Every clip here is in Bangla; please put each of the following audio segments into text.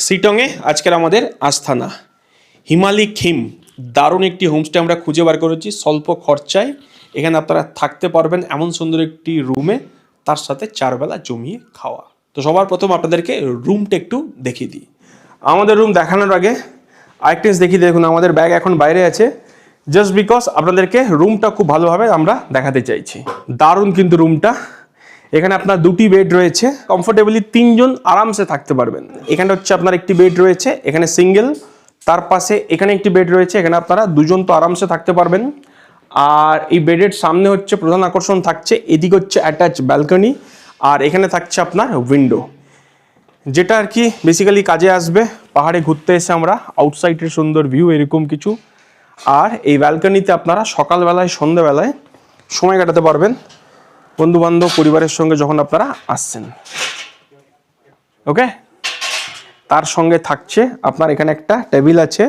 সিটংয়ে আজকের আমাদের আস্থানা হিমালি খিম দারুণ একটি হোমস্টে আমরা খুঁজে বার করেছি স্বল্প খরচায়। এখানে আপনারা থাকতে পারবেন এমন সুন্দর একটি রুমে, তার সাথে 4 বেলা জমিয়ে খাওয়া। তো সবার প্রথম আপনাদেরকে রুমটা একটু দেখিয়ে দিই। আমাদের রুম দেখানোর আগে আরেকটা জিনিস দেখিয়ে দেখুন, আমাদের ব্যাগ এখন বাইরে আছে জাস্ট বিকজ আপনাদেরকে রুমটা খুব ভালোভাবে আমরা দেখাতে চাইছি। দারুণ কিন্তু রুমটা। এখানে আপনার 2টি বেড রয়েছে, কমফোর্টেবলি 3 জন আরামসে থাকতে পারবেন। এখানে হচ্ছে আপনার একটি বেড রয়েছে, এখানে সিঙ্গেল, তার পাশে এখানে একটি বেড রয়েছে, এখানে আপনারা 2 জন তো আরামসে থাকতে পারবেন। আর এই বেডের সামনে হচ্ছে প্রধান আকর্ষণ থাকছে, এদিকে হচ্ছে অ্যাটাচ ব্যালকনি, আর এখানে থাকছে আপনার উইন্ডো, যেটা আর কি বেসিক্যালি কাজে আসবে পাহাড়ে ঘুরতে এসে আমরা আউটসাইডের সুন্দর ভিউ এরকম কিছু। আর এই ব্যালকনিতে আপনারা সকালবেলায় সন্ধ্যাবেলায় সময় কাটাতে পারবেন বন্ধুবান্ধব পরিবারের সঙ্গে যখন আপনারা আসছেন। ওকে, তার সঙ্গে থাকছে আপনার এখানে একটা টেবিল আছে,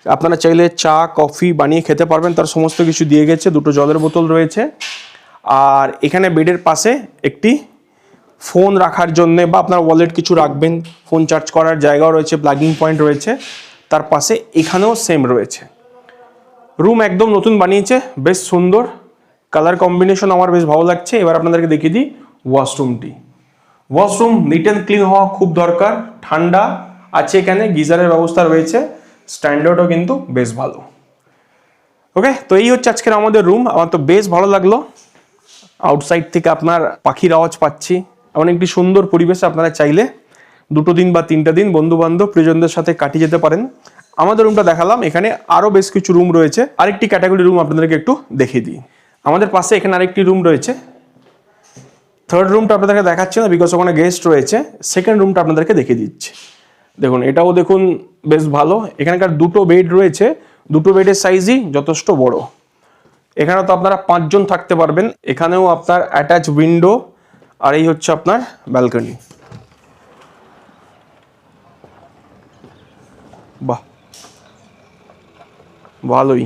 আপনারা চাইলে চা কফি বানিয়ে খেতে পারবেন, তার সমস্ত কিছু দিয়ে গেছে। 2টো জলের বোতল রয়েছে। আর এখানে বেডের পাশে একটি ফোন রাখার জন্যে বা আপনার ওয়ালেট কিছু রাখবেন, ফোন চার্জ করার জায়গাও রয়েছে, প্লাগিং পয়েন্ট রয়েছে। তার পাশে এখানেও সেম রয়েছে। রুম একদম নতুন বানিয়েছে, বেশ সুন্দর কালার কম্বিনেশন, আমার বেশ ভালো লাগছে। এবার আপনাদেরকে দেখিয়ে দিই ওয়াশরুমটি। ওয়াশরুম নিট অ্যান্ড ক্লিন হওয়া খুব দরকার। ঠান্ডা আছে, এখানে গিজারের ব্যবস্থা রয়েছে, স্ট্যান্ডার্ডও কিন্তু বেশ ভালো। ওকে, তো এই হচ্ছে আজকের আমাদের রুম। আমার তো বেশ ভালো লাগলো। আউটসাইড থেকে আপনার পাখির আওয়াজ পাচ্ছি, এমন একটি সুন্দর পরিবেশে আপনারা চাইলে 2টো দিন বা 3টা দিন বন্ধু বান্ধব প্রিয়জনদের সাথে কাটিয়ে যেতে পারেন। আমাদের রুমটা দেখালাম, এখানে আরও বেশ কিছু রুম রয়েছে। আরেকটি ক্যাটাগরি রুম আপনাদেরকে একটু দেখিয়ে দিই। আমাদের পাশে এখানে আরেকটি রুম রয়েছে। থার্ড রুমটা আপনাদেরকে দেখাচ্ছে না বিকজ ওখানে গেস্ট রয়েছে। সেকেন্ড রুমটা আপনাদেরকে দেখিয়ে দিচ্ছে। দেখুন, এটাও দেখুন বেশ ভালো। এখানকার 2টো বেড রয়েছে, 2টো বেডের সাইজই যথেষ্ট বড়। এখানে তো আপনারা 5 জন থাকতে পারবেন। এখানেও আপনার অ্যাটাচ উইন্ডো, আর এই হচ্ছে আপনার ব্যালকনি। বাহ, ভালোই।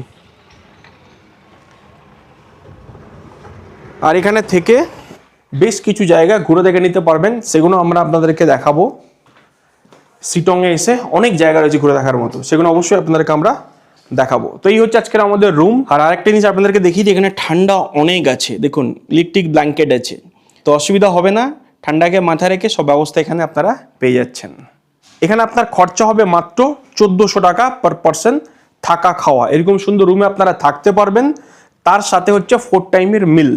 আর এখানে থেকে বেশ কিছু জায়গা ঘুরে দেখে নিতে পারবেন, সেগুলো আমরা আপনাদেরকে দেখাবো। সিটংয়ে এসে অনেক জায়গা রয়েছে ঘুরে দেখার মতো, সেগুলো অবশ্যই আপনাদেরকে আমরা দেখাবো। তো এই হচ্ছে আজকের আমাদের রুম। আর আরেকটা জিনিস আপনাদেরকে দেখিয়ে দিই, এখানে ঠান্ডা অনেক আছে। দেখুন, ইলেকট্রিক ব্ল্যাঙ্কেট আছে, তো অসুবিধা হবে না। ঠান্ডাকে মাথায় রেখে সব ব্যবস্থা এখানে আপনারা পেয়ে যাচ্ছেন। এখানে আপনার খরচা হবে মাত্র 1400 টাকা পার পারসন, থাকা খাওয়া। এরকম সুন্দর রুমে আপনারা থাকতে পারবেন, তার সাথে হচ্ছে 4 টাইমের মিল।